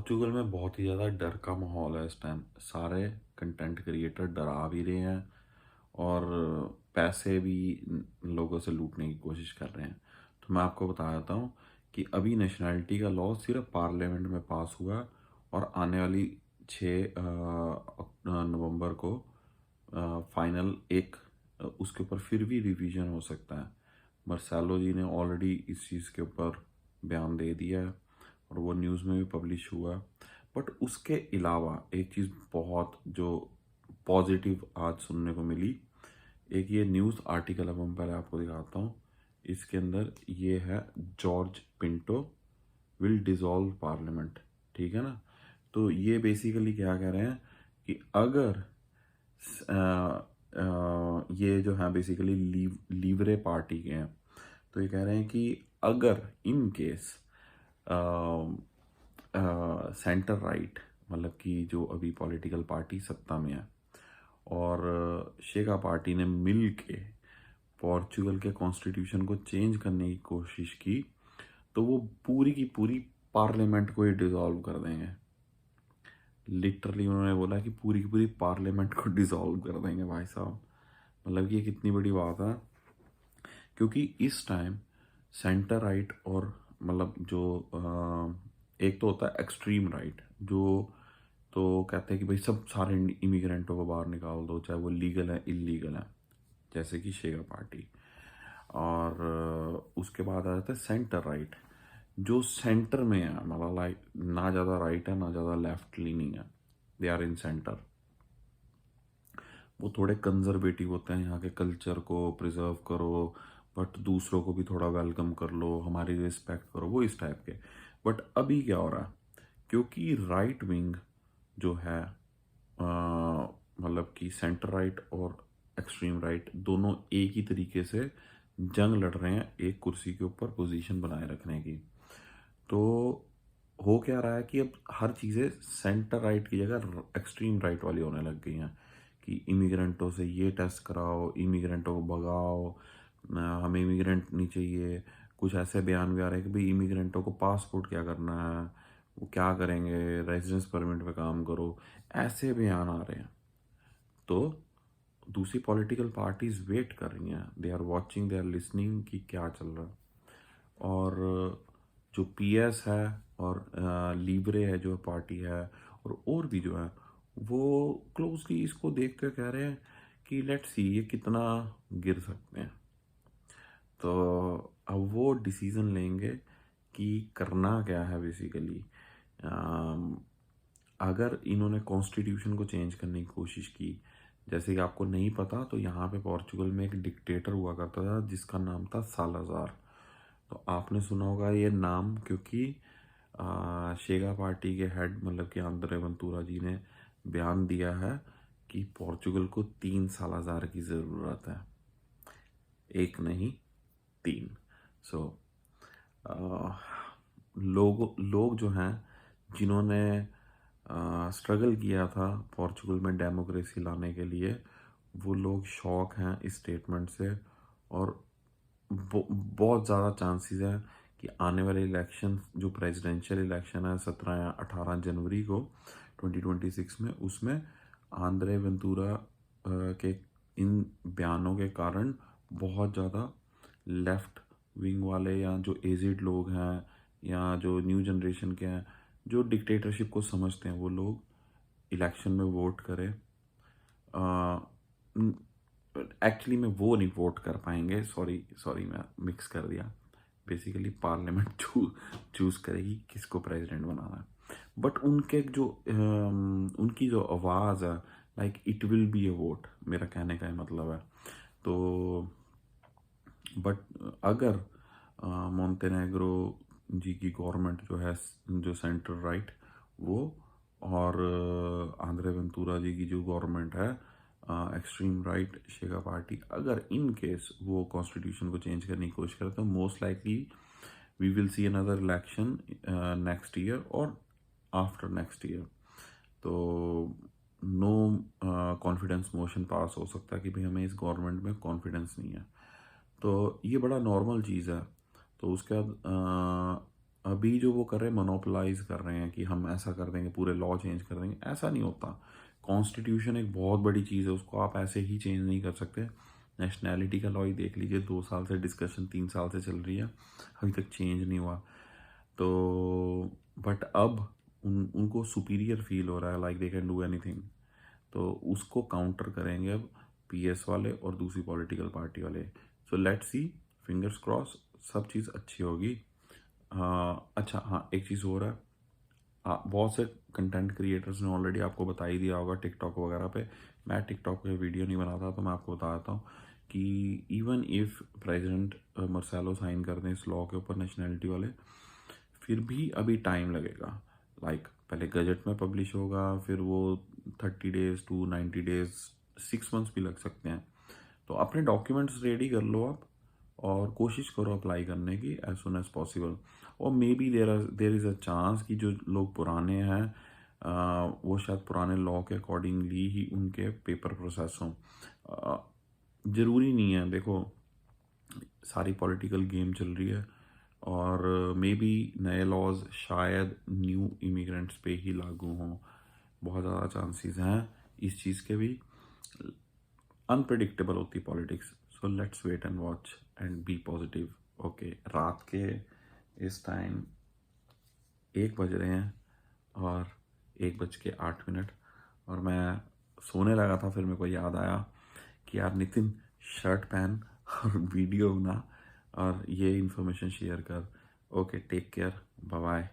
Portugal में बहुत ही ज़्यादा डर का माहौल है इस टाइम। सारे कंटेंट क्रिएटर डरा भी रहे हैं और पैसे भी लोगों से लूटने की कोशिश कर रहे हैं। तो मैं आपको बता देता हूँ कि अभी नेशनैलिटी का लॉ सिर्फ पार्लियामेंट में पास हुआ और आने वाली 6 नवंबर को फाइनल उसके ऊपर फिर भी रिवीजन हो सकता है। मार्सेलो जी ने ऑलरेडी इस चीज़ के ऊपर बयान दे दिया है और वो न्यूज़ में भी पब्लिश हुआ। बट उसके अलावा एक चीज़ बहुत जो पॉजिटिव आज सुनने को मिली, एक ये न्यूज़ आर्टिकल अब मैं पहले आपको दिखाता हूँ। इसके अंदर ये है, George Pinto will dissolve parliament. ठीक है ना। तो ये बेसिकली क्या कह रहे हैं कि अगर ये जो है बेसिकली लीवरे पार्टी के हैं, तो ये कह रहे हैं कि अगर इन केस सेंटर राइट मतलब कि जो अभी पॉलिटिकल पार्टी सत्ता में है और शेगा पार्टी ने मिल के पोर्चुगल के कॉन्स्टिट्यूशन को चेंज करने की कोशिश की, तो वो पूरी की पूरी पार्लियामेंट को ही डिसॉल्व कर देंगे। लिटरली उन्होंने बोला कि पूरी की पूरी पार्लियामेंट को डिसॉल्व कर देंगे भाई साहब। मतलब कि ये कितनी बड़ी बात है, क्योंकि इस टाइम सेंटर राइट और मतलब जो एक तो होता है एक्सट्रीम राइट, जो तो कहते हैं कि भाई सब सारे इमिग्रेंटों को बाहर निकाल दो, चाहे वो लीगल है इलीगल है, जैसे कि शेगा पार्टी। और उसके बाद आ जाता है सेंटर राइट, जो सेंटर में है, मतलब लाइक ना ज़्यादा राइट है ना ज़्यादा लेफ्ट लीनिंग है, दे आर इन सेंटर। वो थोड़े कंजर्वेटिव होते हैं, यहाँ के कल्चर को प्रिजर्व करो बट दूसरों को भी थोड़ा वेलकम कर लो, हमारी रिस्पेक्ट करो, वो इस टाइप के। बट अभी क्या हो रहा है, क्योंकि राइट विंग जो है मतलब कि सेंटर राइट और एक्सट्रीम राइट दोनों एक ही तरीके से जंग लड़ रहे हैं एक कुर्सी के ऊपर पोजीशन बनाए रखने की। तो हो क्या रहा है कि अब हर चीज़ें सेंटर राइट की जगह एक्सट्रीम राइट वाली होने लग गई हैं कि इमिग्रेंटों से ये टेस्ट कराओ, इमिग्रेंटों को भगाओ, हमें इमिग्रेंट नहीं चाहिए। कुछ ऐसे बयान भी आ रहे हैं कि भाई इमिग्रेंटों को पासपोर्ट क्या करना है, वो क्या करेंगे, रेजिडेंस परमिट पे काम करो, ऐसे बयान आ रहे हैं। तो दूसरी पॉलिटिकल पार्टीज वेट कर रही हैं, they are watching, they are listening कि क्या चल रहा है। और जो पीएस है और लीबरे है जो पार्टी है, और भी जो है वो क्लोजली इसको देख कर कह रहे हैं कि लेट्स सी ये कितना गिर सकते हैं। तो अब वो डिसीजन लेंगे कि करना क्या है बेसिकली। अगर इन्होंने कॉन्स्टिट्यूशन को चेंज करने की कोशिश की, जैसे कि आपको नहीं पता तो यहाँ पे पोर्चुगल में एक डिक्टेटर हुआ करता था जिसका नाम था सालाजार। तो आपने सुना होगा ये नाम, क्योंकि शेगा पार्टी के हेड मतलब कि आंद्रे वंतूरा जी ने बयान दिया है कि पोर्चुगल को 3 सालाजार की ज़रूरत है, एक नहीं 3। सो लोग जो हैं जिन्होंने स्ट्रगल किया था पोर्चुगल में डेमोक्रेसी लाने के लिए, वो लोग शॉक हैं इस स्टेटमेंट से। और बहुत ज़्यादा चांसेस है कि आने वाले इलेक्शन जो प्रेसिडेंशियल इलेक्शन है 17 या 18 जनवरी को 2026 में, उसमें आंद्रे वेंतुरा के इन बयानों के कारण बहुत ज़्यादा लेफ्ट विंग वाले या जो एजिड लोग हैं या जो न्यू जनरेशन के हैं जो डिक्टेटरशिप को समझते हैं, वो लोग इलेक्शन में वोट करें। एक्चुअली में वो नहीं वोट कर पाएंगे, सॉरी सॉरी मैं मिक्स कर दिया। बेसिकली पार्लियामेंट चूज करेगी किसको प्रेसिडेंट बनाना है, बट उनके जो उनकी जो आवाज़ है, like it will be A vote, मेरा कहने का मतलब है। तो बट अगर मोंटेनेग्रो जी की गवर्नमेंट जो है, जो सेंटर राइट वो, और आंद्रे वेंतुरा जी की जो गवर्नमेंट है एक्सट्रीम राइट शेगा पार्टी, अगर इन केस वो कॉन्स्टिट्यूशन को चेंज करने की कोशिश करे, तो most likely we will see another election next year और आफ्टर नेक्स्ट ईयर। तो नो कॉन्फिडेंस मोशन पास हो सकता है कि भाई हमें इस गवर्नमेंट में कॉन्फिडेंस नहीं है। तो ये बड़ा नॉर्मल चीज़ है। तो उसके बाद अभी जो वो कर रहे हैं मोनोपोलाइज कर रहे हैं कि हम ऐसा कर देंगे, पूरे लॉ चेंज कर देंगे, ऐसा नहीं होता। कॉन्स्टिट्यूशन एक बहुत बड़ी चीज़ है, उसको आप ऐसे ही चेंज नहीं कर सकते। नेशनैलिटी का लॉ ही देख लीजिए, 2 साल से डिस्कशन, 3 साल से चल रही है, अभी तक चेंज नहीं हुआ। तो बट अब उनको सुपीरियर फील हो रहा है, like they can do anything. तो उसको काउंटर करेंगे अब पीएस वाले और दूसरी पॉलिटिकल पार्टी वाले। So let's see, fingers cross, सब चीज़ अच्छी होगी। अच्छा हाँ, एक चीज़ हो रहा है, हाँ, बहुत से कंटेंट क्रिएटर्स ने ऑलरेडी आपको बता ही दिया होगा टिकटॉक वगैरह पे। मैं टिकटॉक पे वीडियो नहीं बनाता, तो मैं आपको बता देता हूँ कि even if president Marcelo sign कर दें इस लॉ के ऊपर, नेशनैलिटी वाले, फिर भी अभी टाइम लगेगा। लाइक पहले गजट में पब्लिश होगा, फिर वो 30 days to 90 days, 6 months भी लग सकते हैं। तो अपने डॉक्यूमेंट्स रेडी कर लो आप, और कोशिश करो अप्लाई करने की एज सुन एज पॉसिबल। और maybe there is a chance कि जो लोग पुराने हैं, वो शायद पुराने लॉ के अकॉर्डिंगली ही उनके पेपर प्रोसेस हों। ज़रूरी नहीं है, देखो सारी पॉलिटिकल गेम चल रही है, और मे बी नए लॉज शायद न्यू इमिग्रेंट्स पे ही लागू हों। बहुत ज़्यादा चांसेस हैं इस चीज़ के भी। अनप्रिडिक्टेबल होती politics. So let's wait and watch and be positive. Okay, रात के इस टाइम 1 बज रहे हैं, और 1:08, और मैं सोने लगा था, फिर मेरे को याद आया कि यार नितिन, शर्ट पहन और वीडियो बना और ये इन्फॉर्मेशन शेयर कर। Okay, take care, bye bye.